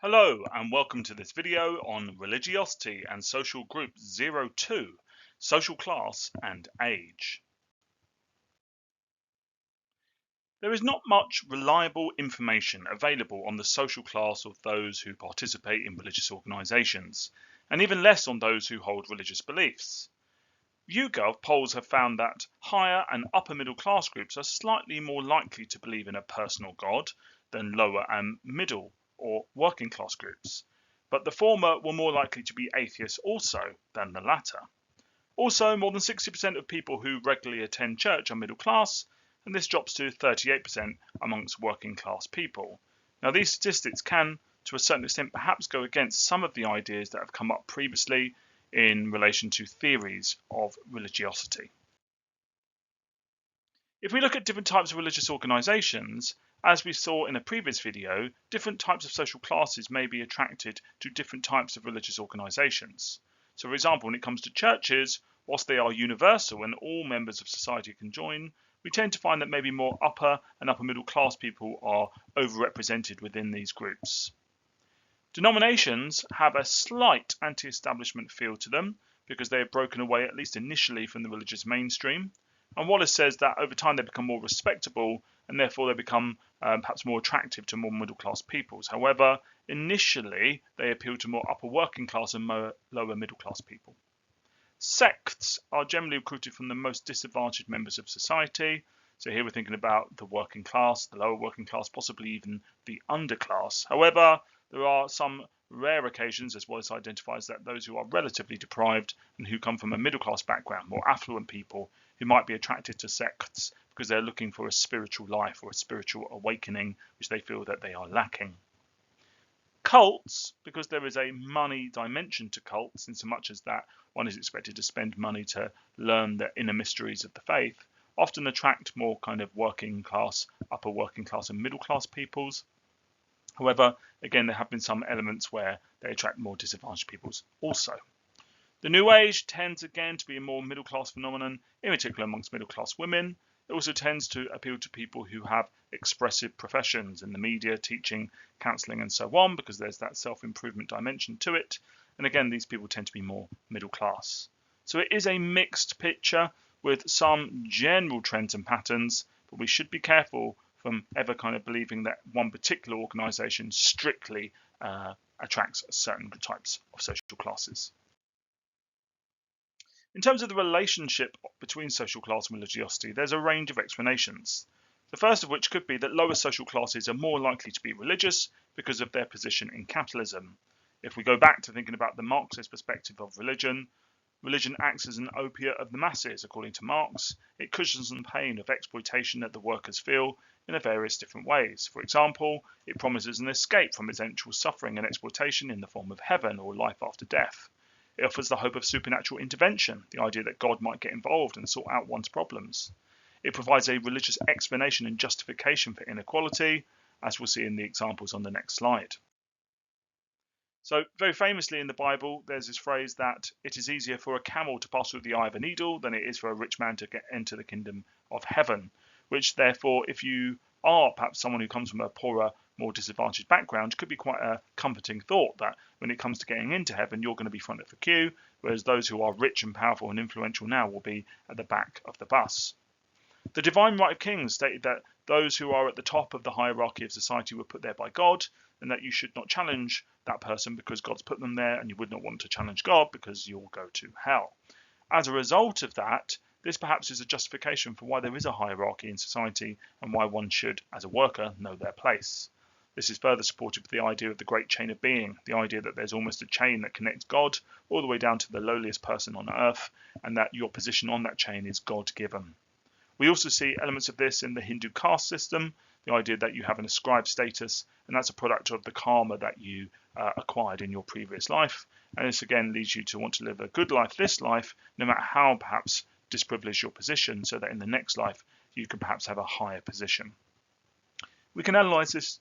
Hello and welcome to this video on religiosity and social group 02, social class and age. There is not much reliable information available on the social class of those who participate in religious organisations, and even less on those who hold religious beliefs. YouGov polls have found that higher and upper middle class groups are slightly more likely to believe in a personal God than lower and middle or working class groups, but the former were more likely to be atheists also than the latter. Also, more than 60% of people who regularly attend church are middle class, and this drops to 38% amongst working class people. Now, these statistics can, to a certain extent, perhaps go against some of the ideas that have come up previously in relation to theories of religiosity. If we look at different types of religious organisations, as we saw in a previous video, different types of social classes may be attracted to different types of religious organisations. So, for example, when it comes to churches, whilst they are universal and all members of society can join, we tend to find that maybe more upper and upper middle class people are overrepresented within these groups. Denominations have a slight anti-establishment feel to them because they have broken away, at least initially, from the religious mainstream. And Wallace says that over time they become more respectable and therefore they become perhaps more attractive to more middle class peoples. However, initially they appeal to more upper working class and lower middle class people. Sects are generally recruited from the most disadvantaged members of society. So here we're thinking about the working class, the lower working class, possibly even the underclass. However, there are some rare occasions, as Wallace identifies, that those who are relatively deprived and who come from a middle class background, more affluent people, who might be attracted to sects because they're looking for a spiritual life or a spiritual awakening, which they feel that they are lacking. Cults, because there is a money dimension to cults, in so much as that one is expected to spend money to learn the inner mysteries of the faith, often attract more kind of working class, upper working class and middle class peoples. However, again, there have been some elements where they attract more disadvantaged peoples also. The New Age tends again to be a more middle class phenomenon, in particular amongst middle class women. It also tends to appeal to people who have expressive professions in the media, teaching, counselling and so on, because there's that self-improvement dimension to it. And again, these people tend to be more middle class. So it is a mixed picture with some general trends and patterns, but we should be careful from ever kind of believing that one particular organisation strictly attracts certain types of social classes. In terms of the relationship between social class and religiosity, there's a range of explanations. The first of which could be that lower social classes are more likely to be religious because of their position in capitalism. If we go back to thinking about the Marxist perspective of religion, religion acts as an opiate of the masses, according to Marx. It cushions the pain of exploitation that the workers feel in various different ways. For example, it promises an escape from essential suffering and exploitation in the form of heaven or life after death. It offers the hope of supernatural intervention, the idea that God might get involved and sort out one's problems. It provides a religious explanation and justification for inequality, as we'll see in the examples on the next slide. So, very famously in the Bible, there's this phrase that it is easier for a camel to pass through the eye of a needle than it is for a rich man to enter the kingdom of heaven, which therefore, if you are perhaps someone who comes from a poorer, more disadvantaged background, could be quite a comforting thought that when it comes to getting into heaven, you're going to be front of the queue, whereas those who are rich and powerful and influential now will be at the back of the bus. The divine right of kings stated that those who are at the top of the hierarchy of society were put there by God, and that you should not challenge that person because God's put them there, and you would not want to challenge God because you'll go to hell. As a result of that, this perhaps is a justification for why there is a hierarchy in society and why one should, as a worker, know their place. This is further supported with the idea of the great chain of being, the idea that there's almost a chain that connects God all the way down to the lowliest person on earth, and that your position on that chain is God-given. We also see elements of this in the Hindu caste system, the idea that you have an ascribed status, and that's a product of the karma that you acquired in your previous life. And this again leads you to want to live a good life this life, no matter how perhaps disprivileged your position, so that in the next life you can perhaps have a higher position. We can analyse this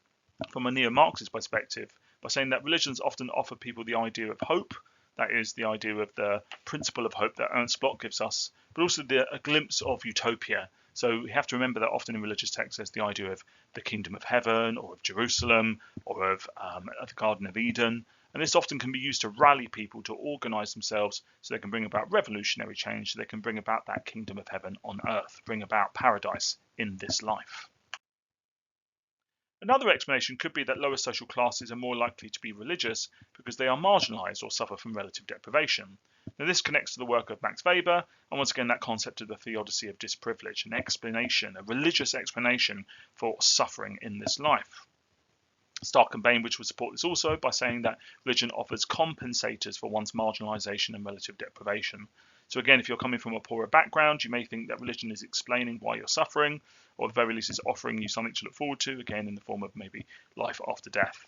from a neo-Marxist perspective by saying that religions often offer people the idea of hope, that is the idea of the principle of hope that Ernst Bloch gives us, but also a glimpse of utopia, So we have to remember that often in religious texts there's the idea of the kingdom of heaven, or of Jerusalem, or of the Garden of Eden. And this often can be used to rally people to organize themselves so they can bring about revolutionary change, so they can bring about that kingdom of heaven on earth, bring about paradise in this life. Another explanation could be that lower social classes are more likely to be religious because they are marginalized or suffer from relative deprivation. Now, this connects to the work of Max Weber, and once again that concept of the theodicy of disprivilege, an explanation, a religious explanation for suffering in this life. Stark and Bainbridge would support this also by saying that religion offers compensators for one's marginalization and relative deprivation. So again, if you're coming from a poorer background, you may think that religion is explaining why you're suffering, or at the very least is offering you something to look forward to, again in the form of maybe life after death.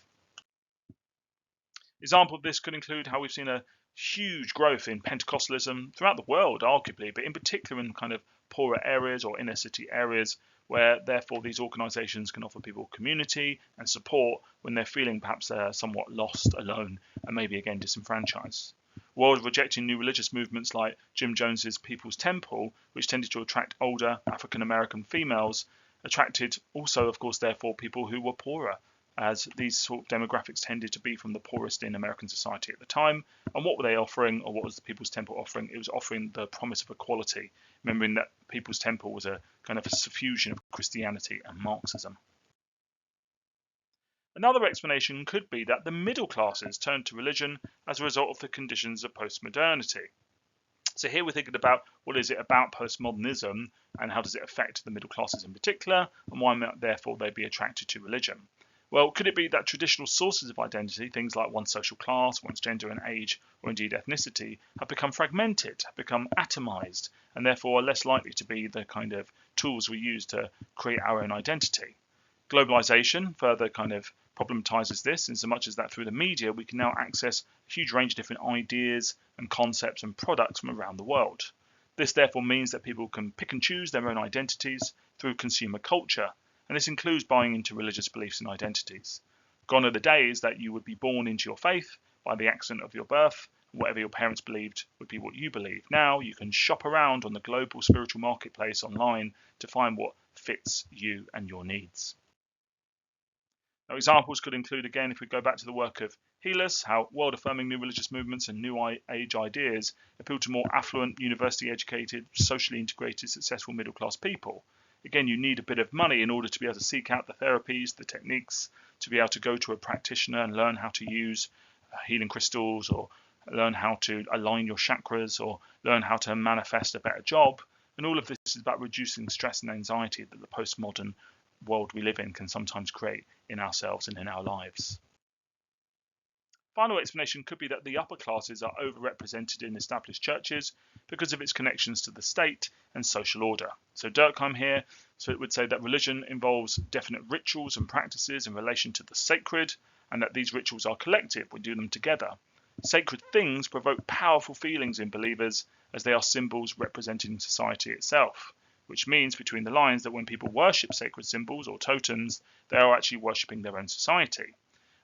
Example of this could include how we've seen a huge growth in Pentecostalism throughout the world, arguably, but in particular in kind of poorer areas or inner city areas, where therefore these organisations can offer people community and support when they're feeling perhaps somewhat lost, alone, and maybe again disenfranchised. World rejecting new religious movements like Jim Jones's People's Temple, which tended to attract older African American females, attracted also, of course, therefore people who were poorer, as these sort of demographics tended to be from the poorest in American society at the time. And what were they offering, or what was the People's Temple offering? It was offering the promise of equality, remembering that People's Temple was a kind of a suffusion of Christianity and Marxism. Another explanation could be that the middle classes turned to religion as a result of the conditions of postmodernity. So here we're thinking about what is it about postmodernism and how does it affect the middle classes in particular, and why might therefore they be attracted to religion? Well, could it be that traditional sources of identity, things like one's social class, one's gender and age, or indeed ethnicity, have become fragmented, have become atomized, and therefore are less likely to be the kind of tools we use to create our own identity? Globalization further kind of problematizes this in so much as that through the media we can now access a huge range of different ideas and concepts and products from around the world. This therefore means that people can pick and choose their own identities through consumer culture, and this includes buying into religious beliefs and identities. Gone are the days that you would be born into your faith by the accident of your birth, and whatever your parents believed would be what you believe. Now you can shop around on the global spiritual marketplace online to find what fits you and your needs. Now, examples could include, again, if we go back to the work of healers, how world-affirming new religious movements and new age ideas appeal to more affluent, university-educated, socially integrated, successful middle-class people. Again, you need a bit of money in order to be able to seek out the therapies, the techniques, to be able to go to a practitioner and learn how to use healing crystals, or learn how to align your chakras, or learn how to manifest a better job. And all of this is about reducing stress and anxiety that the postmodern world we live in can sometimes create in ourselves and in our lives. Final explanation could be that the upper classes are overrepresented in established churches because of its connections to the state and social order. So Durkheim here, so it would say that religion involves definite rituals and practices in relation to the sacred, and that these rituals are collective, we do them together. Sacred things provoke powerful feelings in believers as they are symbols representing society itself, which means between the lines that when people worship sacred symbols or totems, they are actually worshipping their own society.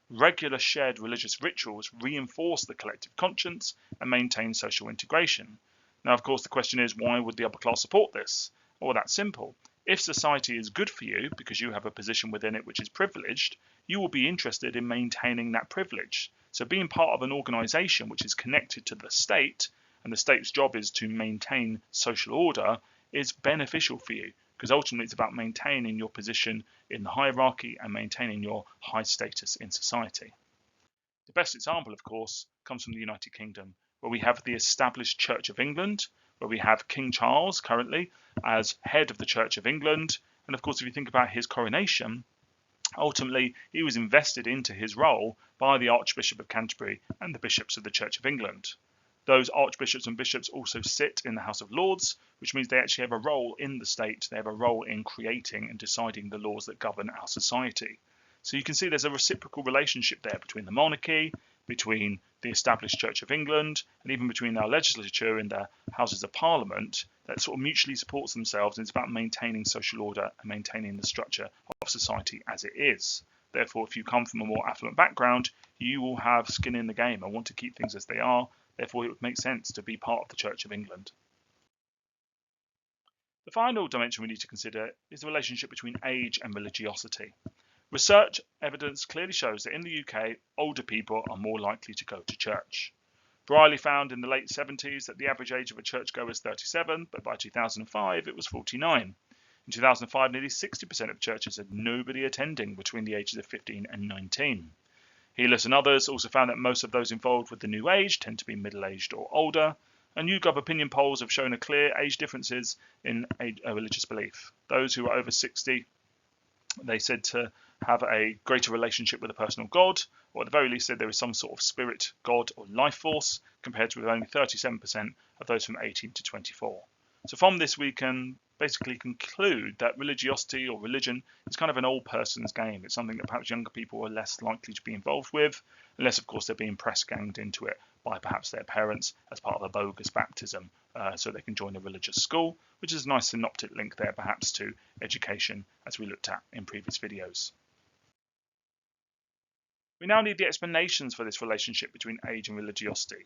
Regular shared religious rituals reinforce the collective conscience and maintain social integration. Now, of course, the question is, why would the upper class support this? Well, that's simple. If society is good for you because you have a position within it which is privileged, you will be interested in maintaining that privilege. So being part of an organisation which is connected to the state, and the state's job is to maintain social order, is beneficial for you, because ultimately it's about maintaining your position in the hierarchy and maintaining your high status in society. The best example, of course, comes from the United Kingdom, where we have the established Church of England, where we have King Charles currently as head of the Church of England. And of course, if you think about his coronation, ultimately he was invested into his role by the Archbishop of Canterbury and the bishops of the Church of England. Those archbishops and bishops also sit in the House of Lords, which means they actually have a role in the state. They have a role in creating and deciding the laws that govern our society. So you can see there's a reciprocal relationship there between the monarchy, between the established Church of England, and even between our legislature and the Houses of Parliament, that sort of mutually supports themselves, and it's about maintaining social order and maintaining the structure of society as it is. Therefore, if you come from a more affluent background, you will have skin in the game and want to keep things as they are. Therefore, it would make sense to be part of the Church of England. The final dimension we need to consider is the relationship between age and religiosity. Research evidence clearly shows that in the UK, older people are more likely to go to church. Briley found in the late 70s that the average age of a churchgoer was 37, but by 2005 it was 49. In 2005, nearly 60% of churches had nobody attending between the ages of 15 and 19. Healess and others also found that most of those involved with the New Age tend to be middle-aged or older, and YouGov opinion polls have shown a clear age differences in a religious belief. Those who are over 60, they said to have a greater relationship with a personal God, or at the very least said there is some sort of spirit, God, or life force, compared to only 37% of those from 18 to 24. So from this we can basically conclude that religiosity or religion is kind of an old person's game. It's something that perhaps younger people are less likely to be involved with, unless of course they're being press-ganged into it by perhaps their parents as part of a bogus baptism, so they can join a religious school, which is a nice synoptic link there perhaps to education as we looked at in previous videos. We now need the explanations for this relationship between age and religiosity.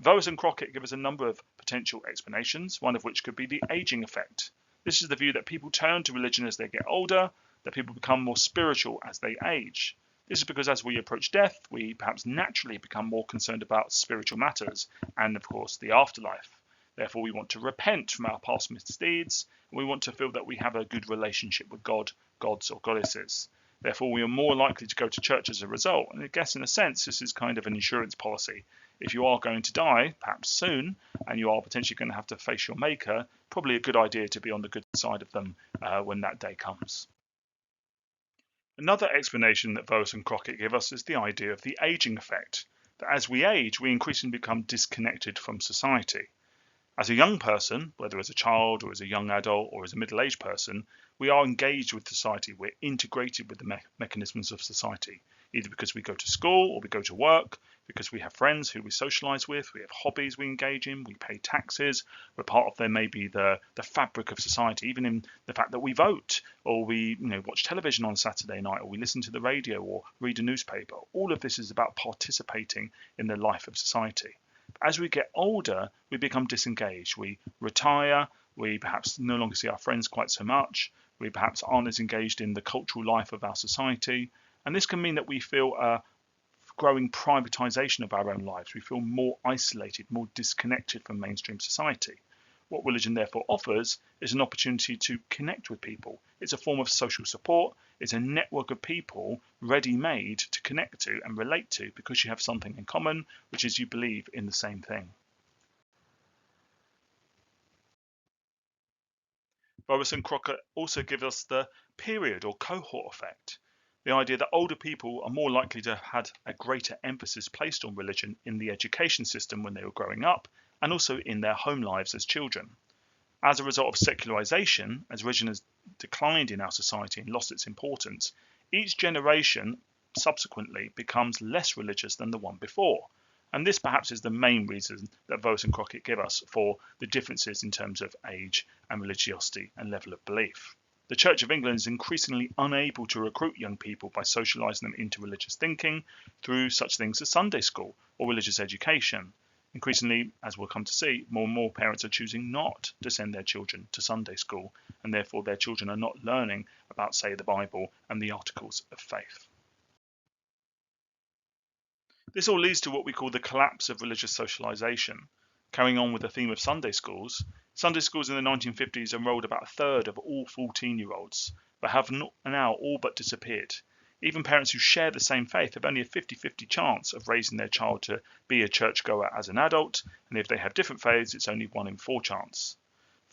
Voas and Crockett give us a number of potential explanations, one of which could be the aging effect. This is the view that people turn to religion as they get older, that people become more spiritual as they age. This is because as we approach death, we perhaps naturally become more concerned about spiritual matters and, of course, the afterlife. Therefore, we want to repent from our past misdeeds, and we want to feel that we have a good relationship with God, gods or goddesses. Therefore, we are more likely to go to church as a result. And I guess in a sense, this is kind of an insurance policy. If you are going to die, perhaps soon, and you are potentially going to have to face your maker, probably a good idea to be on the good side of them when that day comes. Another explanation that Voas and Crockett give us is the idea of the aging effect, that as we age, we increasingly become disconnected from society. As a young person, whether as a child or as a young adult or as a middle-aged person, we are engaged with society. We're integrated with the mechanisms of society, either because we go to school or we go to work, because we have friends who we socialise with, we have hobbies we engage in, we pay taxes, we're part of maybe the fabric of society, even in the fact that we vote, or we watch television on Saturday night, or we listen to the radio or read a newspaper. All of this is about participating in the life of society. As we get older, we become disengaged. We retire, we perhaps no longer see our friends quite so much, we perhaps aren't as engaged in the cultural life of our society, and this can mean that we feel a growing privatization of our own lives. We feel more isolated, more disconnected from mainstream society. What religion therefore offers is an opportunity to connect with people. It's a form of social support. It's a network of people ready-made to connect to and relate to because you have something in common, which is you believe in the same thing. Voas and Crockett also give us the period or cohort effect. The idea that older people are more likely to have had a greater emphasis placed on religion in the education system when they were growing up, and also in their home lives as children. As a result of secularization, as religion has declined in our society and lost its importance, each generation subsequently becomes less religious than the one before. And this perhaps is the main reason that Voas and Crockett give us for the differences in terms of age and religiosity and level of belief. The Church of England is increasingly unable to recruit young people by socialising them into religious thinking through such things as Sunday school or religious education. Increasingly, as we'll come to see, more and more parents are choosing not to send their children to Sunday school, and therefore their children are not learning about, say, the Bible and the articles of faith. This all leads to what we call the collapse of religious socialisation. Carrying on with the theme of Sunday schools in the 1950s enrolled about a third of all 14-year-olds, but have now all but disappeared. Even parents who share the same faith have only a 50-50 chance of raising their child to be a churchgoer as an adult, and if they have different faiths, it's only 1 in 4 chance.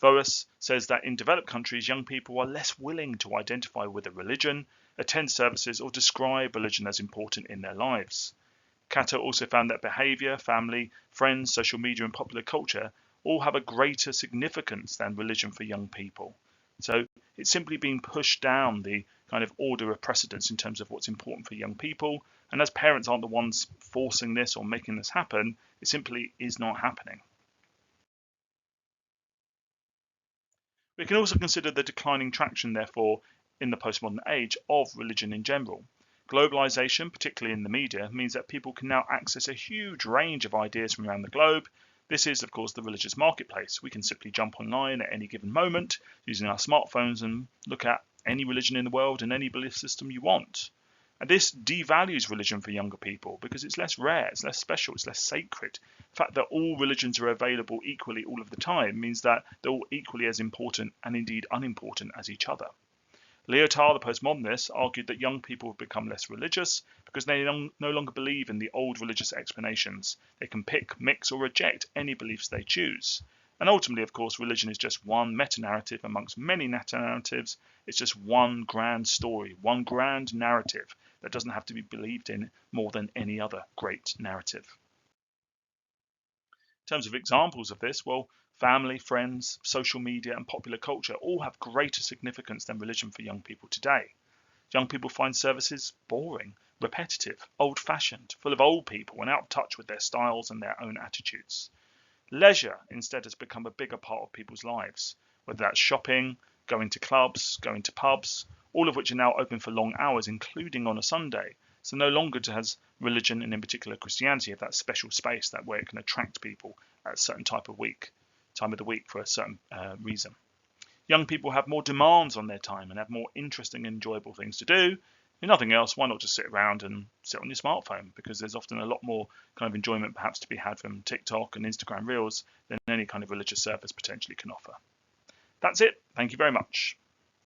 Voas says that in developed countries, young people are less willing to identify with a religion, attend services, or describe religion as important in their lives. Cato also found that behaviour, family, friends, social media, and popular culture all have a greater significance than religion for young people. So it's simply being pushed down the kind of order of precedence in terms of what's important for young people. And as parents aren't the ones forcing this or making this happen, it simply is not happening. We can also consider the declining traction, therefore, in the postmodern age of religion in general. Globalization, particularly in the media, means that people can now access a huge range of ideas from around the globe, This is, of course, the religious marketplace. We can simply jump online at any given moment using our smartphones and look at any religion in the world and any belief system you want. And this devalues religion for younger people because it's less rare, it's less special, it's less sacred. The fact that all religions are available equally all of the time means that they're all equally as important and indeed unimportant as each other. Lyotard, the postmodernist, argued that young people have become less religious because they no longer believe in the old religious explanations. They can pick, mix, or reject any beliefs they choose. And ultimately, of course, religion is just one meta-narrative amongst many meta-narratives. It's just one grand story, one grand narrative that doesn't have to be believed in more than any other great narrative. In terms of examples of this, well, family, friends, social media, and popular culture all have greater significance than religion for young people today. Young people find services boring, repetitive, old-fashioned, full of old people and out of touch with their styles and their own attitudes. Leisure instead has become a bigger part of people's lives, whether that's shopping, going to clubs, going to pubs, all of which are now open for long hours, including on a Sunday. So no longer does religion, and in particular Christianity, have that special space that where it can attract people at a certain time of the week for a certain reason. Young people have more demands on their time and have more interesting and enjoyable things to do. If nothing else, why not just sit around and sit on your smartphone? Because there's often a lot more kind of enjoyment perhaps to be had from TikTok and Instagram Reels than any kind of religious service potentially can offer. That's it. Thank you very much.